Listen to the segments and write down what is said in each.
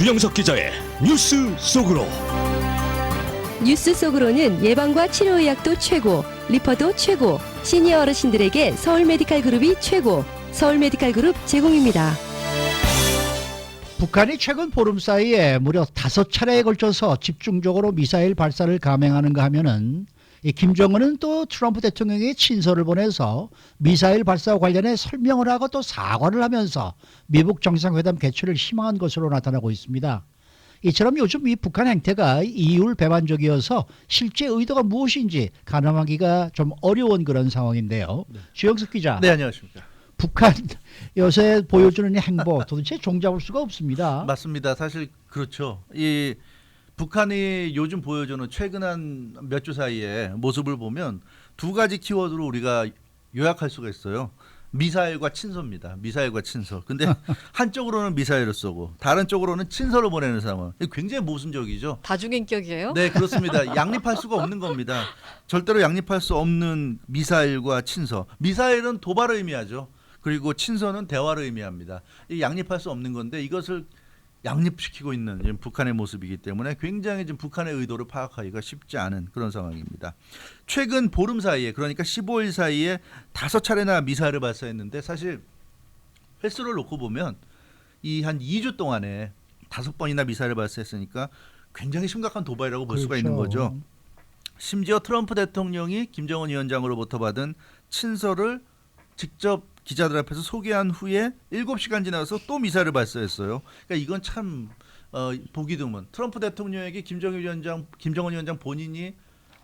주영석 기자의 뉴스 속으로. 뉴스 속으로는 예방과 치료의학도 최고, 리퍼도 최고, 시니어 어르신들에게 서울 메디칼 그룹이 최고, 서울 메디칼 그룹 제공입니다. 북한이 최근 보름 사이에 무려 5차례에 걸쳐서 집중적으로 미사일 발사를 감행하는가 하면은 이 김정은은 또 트럼프 대통령이 친서를 보내서 미사일 발사와 관련해 설명을 하고 또 사과를 하면서 미북 정상회담 개최를 희망한 것으로 나타나고 있습니다. 이처럼 요즘 이 북한 행태가 이율배반적이어서 실제 의도가 무엇인지 가늠하기가 좀 어려운 그런 상황인데요. 주영석 기자. 네, 안녕하십니까. 북한 요새 보여주는 행보 도대체 종잡을 수가 없습니다. 맞습니다. 사실 그렇죠. 이 북한이 요즘 보여주는 최근 한 몇 주 사이에 모습을 보면 두 가지 키워드로 우리가 요약할 수가 있어요. 미사일과 친서입니다. 미사일과 친서. 근데 한쪽으로는 미사일을 쏘고 다른 쪽으로는 친서를 보내는 상황. 굉장히 모순적이죠. 다중인격이에요? 네, 그렇습니다. 양립할 수가 없는 겁니다. 절대로 양립할 수 없는 미사일과 친서. 미사일은 도발을 의미하죠. 그리고 친서는 대화를 의미합니다. 이 양립할 수 없는 건데 이것을 양립시키고 있는 지금 북한의 모습이기 때문에 굉장히 지금 북한의 의도를 파악하기가 쉽지 않은 그런 상황입니다. 최근 보름 사이에, 그러니까 15일 사이에 5차례나 미사일을 발사했는데 사실 횟수를 놓고 보면 이 한 2주 동안에 5번이나 미사일을 발사했으니까 굉장히 심각한 도발이라고 볼 수가 있는 거죠. 심지어 트럼프 대통령이 김정은 위원장으로부터 받은 친서를 직접 기자들 앞에서 소개한 후에 7시간 지나서 또 미사일을 발사했어요. 그러니까 이건 참 보기 드문. 트럼프 대통령에게 김정은 위원장 본인이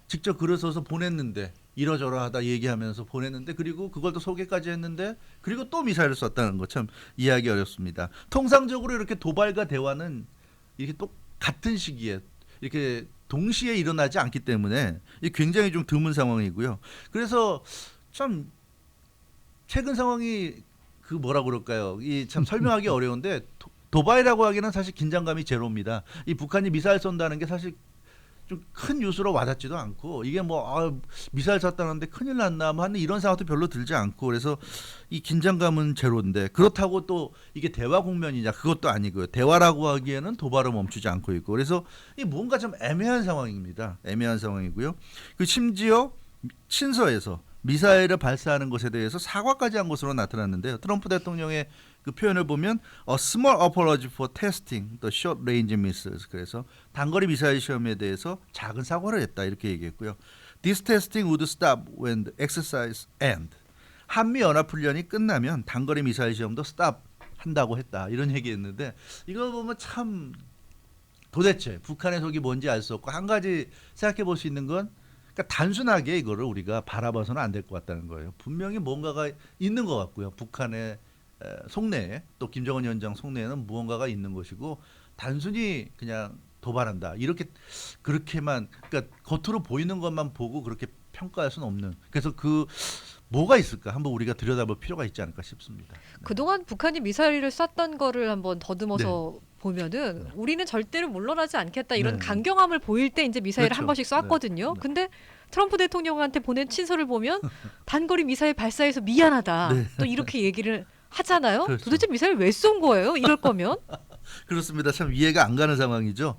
직접 글을 써서 보냈는데 이러저러하다 얘기하면서 보냈는데 그리고 그걸 또 소개까지 했는데 그리고 또 미사일을 쐈다는 거 참 이해하기 어렵습니다. 통상적으로 이렇게 도발과 대화는 이렇게 또 같은 시기에 이렇게 동시에 일어나지 않기 때문에 굉장히 좀 드문 상황이고요. 그래서 참 최근 상황이 그 뭐라 그럴까요? 이 참 설명하기 어려운데 도발이라고 하기는 사실 긴장감이 제로입니다. 이 북한이 미사일 쏜다는 게 사실 좀 큰 뉴스로 와닿지도 않고 이게 뭐 미사일 쐈다는데 큰일 났나 뭐 하는 이런 생각도 별로 들지 않고 그래서 이 긴장감은 제로인데 그렇다고 또 이게 대화 국면이냐 그것도 아니고요. 대화라고 하기에는 도발을 멈추지 않고 있고 그래서 이 뭔가 좀 애매한 상황입니다. 애매한 상황이고요. 그 심지어 친서에서 미사일을 발사하는 것에 대해서 사과까지 한 것으로 나타났는데요. 트럼프 대통령의 그 표현을 보면 A small apology for testing the short range missiles. 그래서 단거리 미사일 시험에 대해서 작은 사과를 했다 이렇게 얘기했고요. This testing would stop when the exercise end. 한미 연합 훈련이 끝나면 단거리 미사일 시험도 stop 한다고 했다 이런 얘기했는데 이걸 보면 참 도대체 북한의 속이 뭔지 알 수 없고 한 가지 생각해 볼 수 있는 건 그러니까 단순하게 이거를 우리가 바라봐서는 안 될 것 같다는 거예요. 분명히 뭔가가 있는 것 같고요. 북한의 속내에 또 김정은 위원장 속내에는 무언가가 있는 것이고 단순히 그냥 도발한다. 이렇게 그렇게만 그러니까 겉으로 보이는 것만 보고 그렇게 평가할 수는 없는. 그래서 그 뭐가 있을까 한번 우리가 들여다볼 필요가 있지 않을까 싶습니다. 그동안 북한이 미사일을 쐈던 거를 한번 더듬어서 보면은 우리는 절대로 물러나지 않겠다 이런 강경함을 보일 때 이제 미사일을 그렇죠. 한 번씩 쐈거든요. 근데 트럼프 대통령한테 보낸 친서를 보면 단거리 미사일 발사해서 미안하다. 또 이렇게 얘기를 하잖아요. 그렇죠. 도대체 미사일 왜 쏜 거예요? 이럴 거면? 그렇습니다. 참 이해가 안 가는 상황이죠.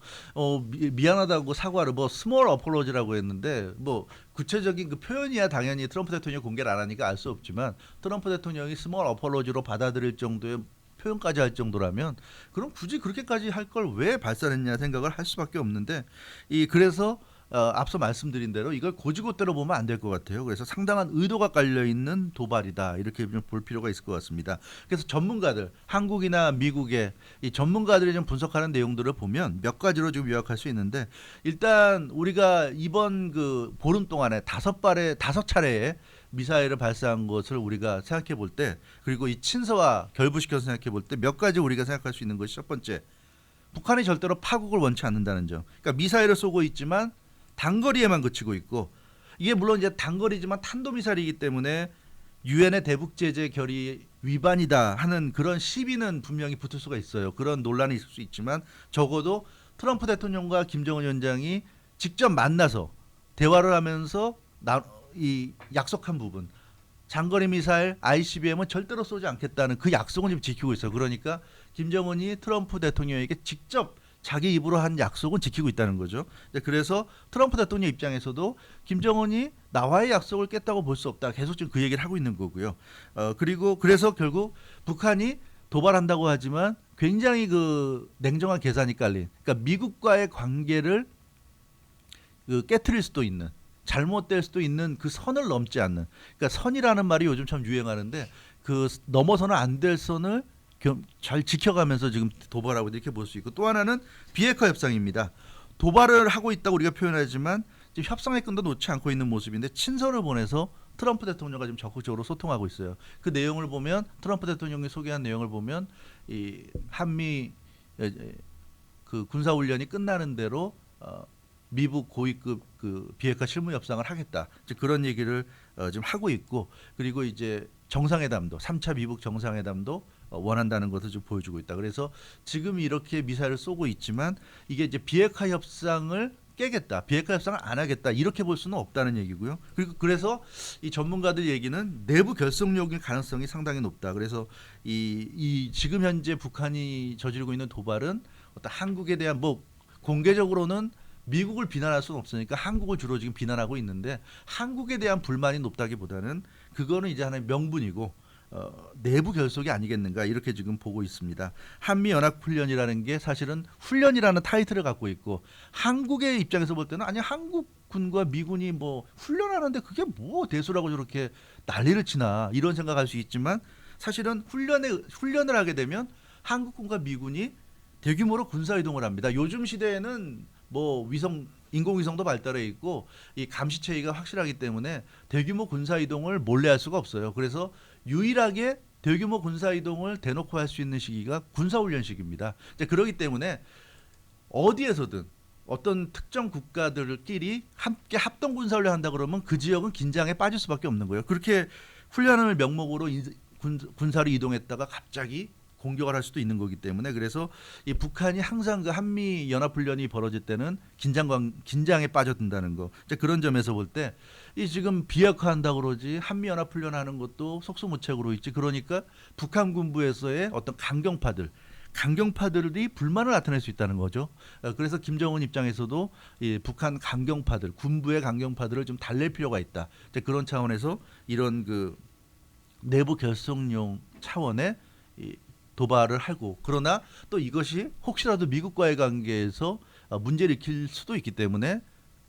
미안하다고 사과를 뭐 스몰 어폴로지라고 했는데 뭐 구체적인 그 표현이야 당연히 트럼프 대통령이 공개를 안 하니까 알 수 없지만 트럼프 대통령이 스몰 어폴로지로 받아들일 정도의 표현까지 할 정도라면 그럼 굳이 그렇게까지 할 걸 왜 발사했냐 생각을 할 수밖에 없는데 그래서 앞서 말씀드린 대로 이걸 고지고대로 보면 안 될 것 같아요. 그래서 상당한 의도가 깔려 있는 도발이다 이렇게 좀 볼 필요가 있을 것 같습니다. 그래서 전문가들 한국이나 미국의 이 전문가들이 좀 분석하는 내용들을 보면 몇 가지로 좀 요약할 수 있는데 일단 우리가 이번 그 보름 동안에 5차례에 미사일을 발사한 것을 우리가 생각해 볼 때 그리고 이 친서와 결부시켜서 생각해 볼 때 몇 가지 우리가 생각할 수 있는 것이 첫 번째 북한이 절대로 파국을 원치 않는다는 점. 그러니까 미사일을 쏘고 있지만 단거리에만 그치고 있고 이게 물론 이제 단거리지만 탄도미사일이기 때문에 유엔의 대북 제재 결의 위반이다 하는 그런 시비는 분명히 붙을 수가 있어요. 그런 논란이 있을 수 있지만 적어도 트럼프 대통령과 김정은 위원장이 직접 만나서 대화를 하면서 이 약속한 부분 장거리 미사일 ICBM은 절대로 쏘지 않겠다는 그 약속은 지금 지키고 있어요. 그러니까 김정은이 트럼프 대통령에게 직접 자기 입으로 한 약속은 지키고 있다는 거죠. 그래서 트럼프 대통령 입장에서도 김정은이 나와의 약속을 깼다고 볼 수 없다. 계속 지금 그 얘기를 하고 있는 거고요. 그리고 그래서 결국 북한이 도발한다고 하지만 굉장히 그 냉정한 계산이 깔린, 그러니까 미국과의 관계를 그 깨트릴 수도 있는, 잘못될 수도 있는 그 선을 넘지 않는, 그러니까 선이라는 말이 요즘 참 유행하는데 그 넘어서는 안 될 선을 잘 지켜가면서 지금 도발하고 이렇게 볼 수 있고, 또 하나는 비핵화 협상입니다. 도발을 하고 있다고 우리가 표현하지만 지금 협상의 끈도 놓지 않고 있는 모습인데 모습을 보내서 트럼프 대통령과 지금 적극적으로 소통하고 있어요. 그 내용을 보면, 트럼프 대통령이 소개한 내용을 보면 이 한미 그 군사 훈련이 끝나는 대로 미국 고위급 그 비핵화 실무 협상을 하겠다. 즉 그런 얘기를 지금 하고 있고, 그리고 이제 정상회담도 3차 미북 정상회담도 원한다는 것을 좀 보여주고 있다. 그래서 지금 이렇게 미사일을 쏘고 있지만 이게 이제 비핵화 협상을 깨겠다, 비핵화 협상을 안 하겠다, 이렇게 볼 수는 없다는 얘기고요. 그리고 그래서 이 전문가들 얘기는 내부 결속력일 가능성이 상당히 높다. 그래서 이 지금 현재 북한이 저지르고 있는 도발은 어떤 한국에 대한, 뭐 공개적으로는 미국을 비난할 수는 없으니까 한국을 주로 지금 비난하고 있는데, 한국에 대한 불만이 높다기보다는 그거는 이제 하나의 명분이고 내부 결속이 아니겠는가, 이렇게 지금 보고 있습니다. 한미연합훈련이라는 게 사실은 훈련이라는 타이틀을 갖고 있고, 한국의 입장에서 볼 때는 아니 한국군과 미군이 뭐 훈련하는데 그게 뭐 대수라고 저렇게 난리를 치나, 이런 생각할 수 있지만 사실은 훈련을 하게 되면 한국군과 미군이 대규모로 군사이동을 합니다. 요즘 시대에는 뭐 인공위성도 발달해 있고 이 감시체계가 확실하기 때문에 대규모 군사이동을 몰래 할 수가 없어요. 그래서 유일하게 대규모 군사이동을 대놓고 할 수 있는 시기가 군사훈련 시기입니다. 그렇기 때문에 어디에서든 어떤 특정 국가들끼리 함께 합동 군사훈련 한다 그러면 그 지역은 긴장에 빠질 수밖에 없는 거예요. 그렇게 훈련을 명목으로 군사를 이동했다가 갑자기 공격을 할 수도 있는 거기 때문에, 그래서 이 북한이 항상 그 한미 연합훈련이 벌어질 때는 긴장에 빠져든다는 거. 그런 점에서 볼 때 이 지금 비핵화한다고 그러지 한미 연합훈련 하는 것도 속수무책으로 있지. 그러니까 북한 군부에서의 어떤 강경파들이 불만을 나타낼 수 있다는 거죠. 그래서 김정은 입장에서도 이 북한 강경파들, 군부의 강경파들을 좀 달랠 필요가 있다. 그런 차원에서 이런 그 내부 결속용 차원의 이 도발을 하고, 그러나 또 이것이 혹시라도 미국과의 관계에서 문제를 일으킬 수도 있기 때문에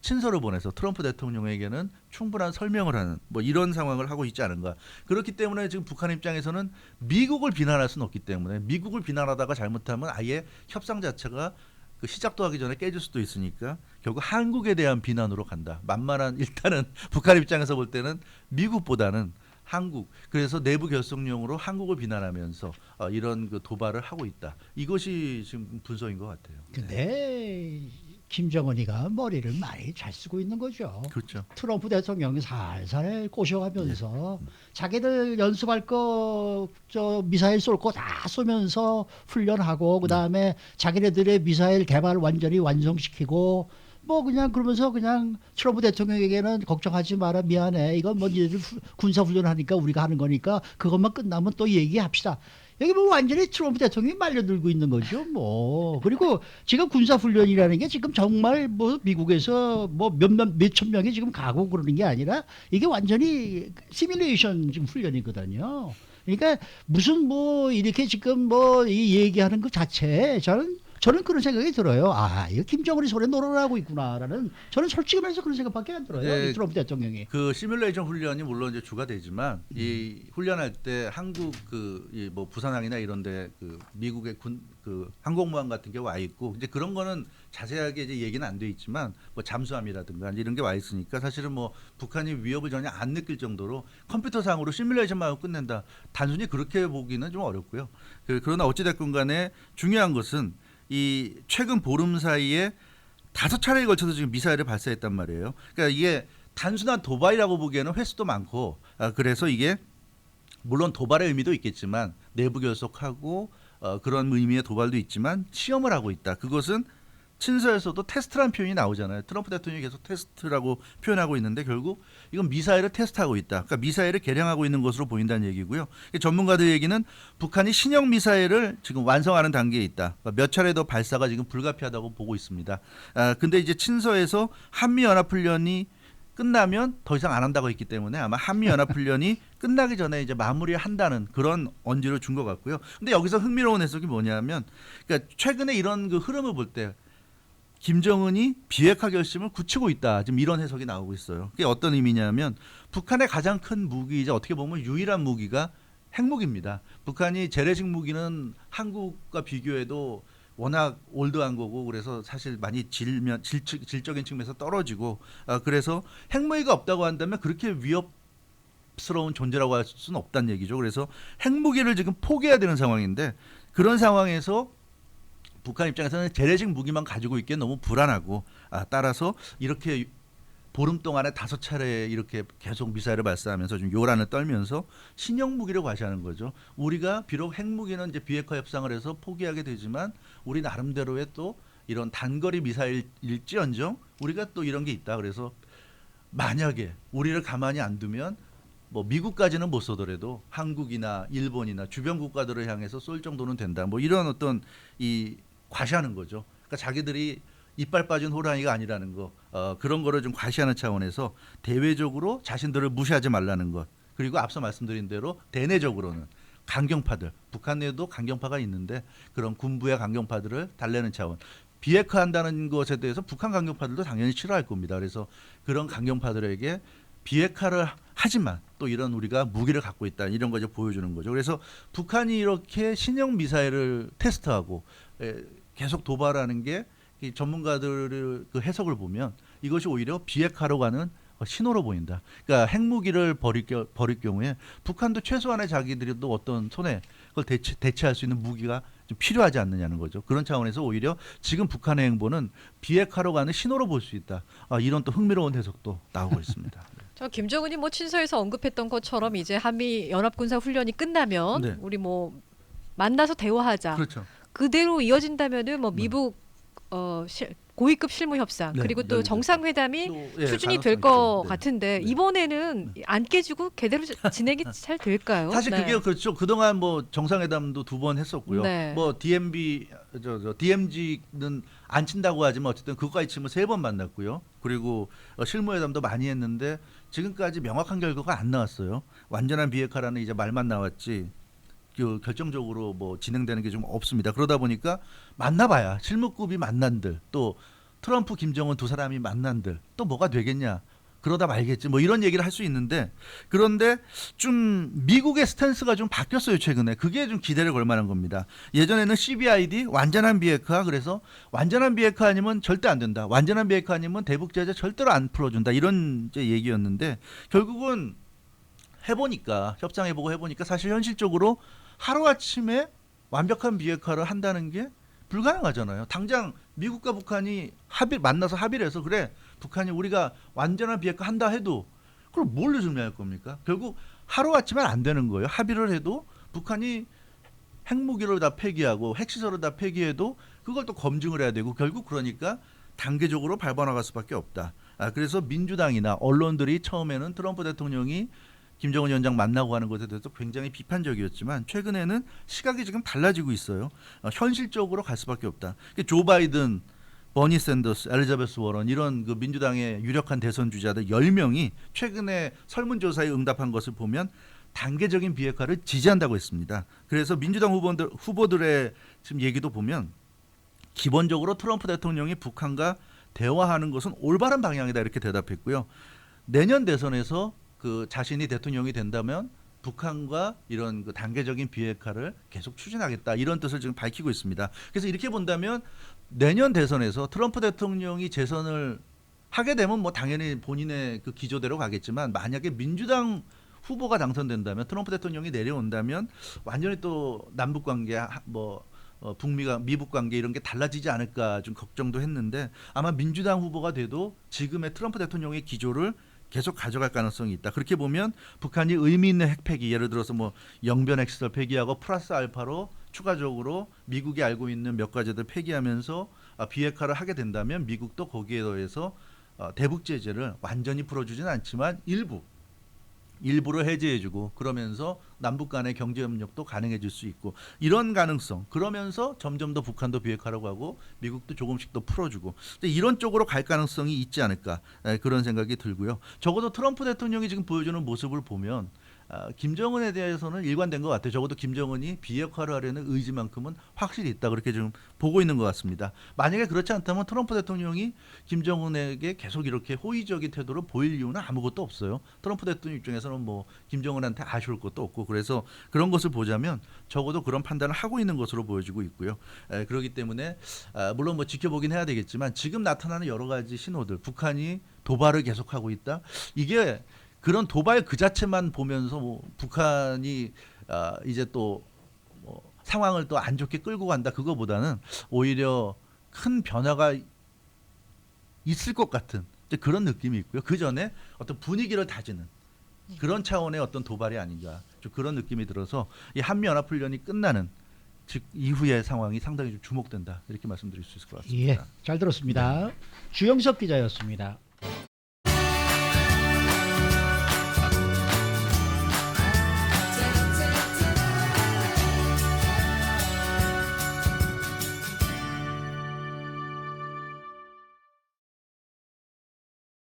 친서를 보내서 트럼프 대통령에게는 충분한 설명을 하는 뭐 이런 상황을 하고 있지 않은가. 그렇기 때문에 지금 북한 입장에서는 미국을 비난할 수는 없기 때문에, 미국을 비난하다가 잘못하면 아예 협상 자체가 그 시작도 하기 전에 깨질 수도 있으니까 결국 한국에 대한 비난으로 간다. 만만한, 일단은 북한 입장에서 볼 때는 미국보다는 한국, 그래서 내부 결속용으로 한국을 비난하면서 이런 그 도발을 하고 있다. 이것이 지금 분석인 것 같아요. 근데 김정은이가 머리를 많이 잘 쓰고 있는 거죠. 그렇죠. 트럼프 대통령이 살살 꼬셔가면서 자기들 연습할 거, 저 미사일 쏠 거 다 쏘면서 훈련하고, 그 다음에 자기네들의 미사일 개발 완전히 완성시키고, 뭐 그냥 그러면서 그냥 트럼프 대통령에게는 걱정하지 마라, 미안해, 이건 뭐 니들 군사 훈련하니까 우리가 하는 거니까 그것만 끝나면 또 얘기합시다. 여기 뭐 완전히 트럼프 대통령이 말려들고 있는 거죠, 뭐. 그리고 지금 군사 훈련이라는 게 지금 정말 뭐 미국에서 뭐 몇천 명이 지금 가고 그러는 게 아니라 이게 완전히 시뮬레이션 지금 훈련이거든요. 그러니까 무슨 뭐 이렇게 지금 뭐 이 얘기하는 것 자체에 저는 그런 생각이 들어요. 아, 이거 김정은이 손에 놀아를 하고 있구나라는, 저는 솔직히 말해서 그런 생각밖에 안 들어요. 네, 이 트럼프 대통령이. 그 시뮬레이션 훈련이 물론 이제 주가 되지만 이 훈련할 때 한국 그 뭐 부산항이나 이런데 그 미국의 그 항공모함 같은 게 와 있고, 이제 그런 거는 자세하게 이제 얘기는 안 돼 있지만 뭐 잠수함이라든가 이런 게 와 있으니까 사실은 뭐 북한이 위협을 전혀 안 느낄 정도로 컴퓨터상으로 시뮬레이션만 하고 끝낸다. 단순히 그렇게 보기는 좀 어렵고요. 그러나 어찌됐건 간에 중요한 것은 이 최근 보름 사이에 5차례에 걸쳐서 지금 미사일을 발사했단 말이에요. 그러니까 이게 단순한 도발이라고 보기에는 횟수도 많고, 그래서 이게 물론 도발의 의미도 있겠지만 내부 결속하고 그런 의미의 도발도 있지만 시험을 하고 있다. 그것은 친서에서도 테스트란 표현이 나오잖아요. 트럼프 대통령이 계속 테스트라고 표현하고 있는데 결국 이건 미사일을 테스트하고 있다. 그러니까 미사일을 개량하고 있는 것으로 보인다는 얘기고요. 전문가들 얘기는 북한이 신형 미사일을 지금 완성하는 단계에 있다. 그러니까 몇 차례 더 발사가 지금 불가피하다고 보고 있습니다. 근데 이제 친서에서 한미연합훈련이 끝나면 더 이상 안 한다고 했기 때문에 아마 한미연합훈련이 끝나기 전에 이제 마무리한다는 그런 언지를 준 것 같고요. 근데 여기서 흥미로운 해석이 뭐냐면, 그러니까 최근에 이런 그 흐름을 볼 때 김정은이 비핵화 결심을 굳히고 있다. 지금 이런 해석이 나오고 있어요. 그게 어떤 의미냐면 북한의 가장 큰 무기이자 어떻게 보면 유일한 무기가 핵무기입니다. 북한이 재래식 무기는 한국과 비교해도 워낙 올드한 거고 그래서 사실 많이 질적인 측면에서 떨어지고 그래서 핵무기가 없다고 한다면 그렇게 위협스러운 존재라고 할 수는 없다는 얘기죠. 그래서 핵무기를 지금 포기해야 되는 상황인데 그런 상황에서 북한 입장에서는 재래식 무기만 가지고 있기엔 너무 불안하고 따라서 이렇게 보름 동안에 5차례 이렇게 계속 미사일을 발사하면서 좀 요란을 떨면서 신형 무기를 과시하는 거죠. 우리가 비록 핵무기는 이제 비핵화 협상을 해서 포기하게 되지만 우리 나름대로의 또 이런 단거리 미사일일지언정 우리가 또 이런 게 있다. 그래서 만약에 우리를 가만히 안 두면 뭐 미국까지는 못 쏘더라도 한국이나 일본이나 주변 국가들을 향해서 쏠 정도는 된다. 뭐 이런 어떤 이 과시하는 거죠. 그러니까 자기들이 이빨 빠진 호랑이가 아니라는 거 그런 거를 좀 과시하는 차원에서 대외적으로 자신들을 무시하지 말라는 것 그리고 앞서 말씀드린 대로 대내적으로는 강경파들 북한 내에도 강경파가 있는데 그런 군부의 강경파들을 달래는 차원 비핵화한다는 것에 대해서 북한 강경파들도 당연히 싫어할 겁니다. 그래서 그런 강경파들에게 비핵화를 하지만 또 이런 우리가 무기를 갖고 있다 이런 거 이제 보여주는 거죠. 그래서 북한이 이렇게 신형 미사일을 테스트하고 계속 도발하는 게 이 전문가들의 그 해석을 보면 이것이 오히려 비핵화로 가는 신호로 보인다. 그러니까 핵무기를 버릴 경우에 북한도 최소한의 자기들이 또 어떤 손에 그걸 대체할 수 있는 무기가 좀 필요하지 않느냐는 거죠. 그런 차원에서 오히려 지금 북한의 행보는 비핵화로 가는 신호로 볼 수 있다. 이런 또 흥미로운 해석도 나오고 있습니다. 저 김정은이 뭐 친서에서 언급했던 것처럼 이제 한미 연합군사 훈련이 끝나면 네. 우리 뭐 만나서 대화하자. 그렇죠. 그대로 이어진다면은 뭐 미국 고위급 실무 협상 네, 그리고 또 열리죠. 정상회담이 또, 추진이 가능성이 될 것 있죠. 네. 같은데 네. 이번에는 안 깨지고 그대로 진행이 잘 될까요? 사실 네. 그게 그렇죠. 그동안 뭐 정상회담도 2번 했었고요. 네. 뭐 DMZ는 안 친다고 하지만 어쨌든 그거까지 치면 3번 만났고요. 그리고 실무회담도 많이 했는데 지금까지 명확한 결과가 안 나왔어요. 완전한 비핵화라는 이제 말만 나왔지. 그 결정적으로 뭐 진행되는 게 좀 없습니다. 그러다 보니까 만나봐야 실무급이 만난들 또 트럼프 김정은 두 사람이 만난들 또 뭐가 되겠냐 그러다 말겠지 뭐 이런 얘기를 할 수 있는데 그런데 좀 미국의 스탠스가 좀 바뀌었어요 최근에. 그게 좀 기대를 걸 만한 겁니다. 예전에는 CBID 완전한 비핵화 그래서 완전한 비핵화 아니면 절대 안 된다. 완전한 비핵화 아니면 대북 제재 절대로 안 풀어준다 이런 이제 얘기였는데 결국은 해보니까 협상해보고 해보니까 사실 현실적으로 하루아침에 완벽한 비핵화를 한다는 게 불가능하잖아요. 당장 미국과 북한이 만나서 합의를 해서 그래 북한이 우리가 완전한 비핵화 한다 해도 그럼 뭘로 준비할 겁니까? 결국 하루아침에 안 되는 거예요. 합의를 해도 북한이 핵무기를 다 폐기하고 핵시설을 다 폐기해도 그걸 또 검증을 해야 되고 결국 그러니까 단계적으로 밟아나갈 수밖에 없다. 그래서 민주당이나 언론들이 처음에는 트럼프 대통령이 김정은 위원장 만나고 하는 것에 대해서 굉장히 비판적이었지만 최근에는 시각이 지금 달라지고 있어요. 현실적으로 갈 수밖에 없다. 조 바이든, 버니 샌더스, 엘리자베스 워런 이런 그 민주당의 유력한 대선 주자들 10명이 최근에 설문조사에 응답한 것을 보면 단계적인 비핵화를 지지한다고 했습니다. 그래서 민주당 후보들의 지금 얘기도 보면 기본적으로 트럼프 대통령이 북한과 대화하는 것은 올바른 방향이다 이렇게 대답했고요. 내년 대선에서 그 자신이 대통령이 된다면 북한과 이런 그 단계적인 비핵화를 계속 추진하겠다 이런 뜻을 지금 밝히고 있습니다. 그래서 이렇게 본다면 내년 대선에서 트럼프 대통령이 재선을 하게 되면 뭐 당연히 본인의 그 기조대로 가겠지만 만약에 민주당 후보가 당선된다면 트럼프 대통령이 내려온다면 완전히 또 남북 관계 뭐 북미가 미북 관계 이런 게 달라지지 않을까 좀 걱정도 했는데 아마 민주당 후보가 돼도 지금의 트럼프 대통령의 기조를 계속 가져갈 가능성이 있다. 그렇게 보면 북한이 의미 있는 핵 폐기 예를 들어서 뭐 영변 핵시설 폐기하고 플러스 알파로 추가적으로 미국이 알고 있는 몇 가지들 폐기하면서 비핵화를 하게 된다면 미국도 거기에 더해서 대북 제재를 완전히 풀어주지는 않지만 일부를 해제해주고 그러면서 남북 간의 경제 협력도 가능해질 수 있고 이런 가능성 그러면서 점점 더 북한도 비핵화라고 하고 미국도 조금씩 더 풀어주고 이런 쪽으로 갈 가능성이 있지 않을까 그런 생각이 들고요. 적어도 트럼프 대통령이 지금 보여주는 모습을 보면 김정은에 대해서는 일관된 것 같아요. 적어도 김정은이 비핵화를 하려는 의지만큼은 확실히 있다 그렇게 좀 보고 있는 것 같습니다. 만약에 그렇지 않다면 트럼프 대통령이 김정은에게 계속 이렇게 호의적인 태도를 보일 이유는 아무것도 없어요. 트럼프 대통령 입장에서는 뭐 김정은한테 아쉬울 것도 없고 그래서 그런 것을 보자면 적어도 그런 판단을 하고 있는 것으로 보여지고 있고요. 그렇기 때문에 물론 뭐 지켜보긴 해야 되겠지만 지금 나타나는 여러 가지 신호들 북한이 도발을 계속하고 있다. 이게 그런 도발 그 자체만 보면서 뭐 북한이 이제 또 뭐 상황을 또 안 좋게 끌고 간다 그거보다는 오히려 큰 변화가 있을 것 같은 이제 그런 느낌이 있고요. 그 전에 어떤 분위기를 다지는 그런 차원의 어떤 도발이 아닌가 좀 그런 느낌이 들어서 이 한미연합훈련이 끝나는 즉 이후의 상황이 상당히 좀 주목된다 이렇게 말씀드릴 수 있을 것 같습니다. 예, 잘 들었습니다. 주영석 기자였습니다.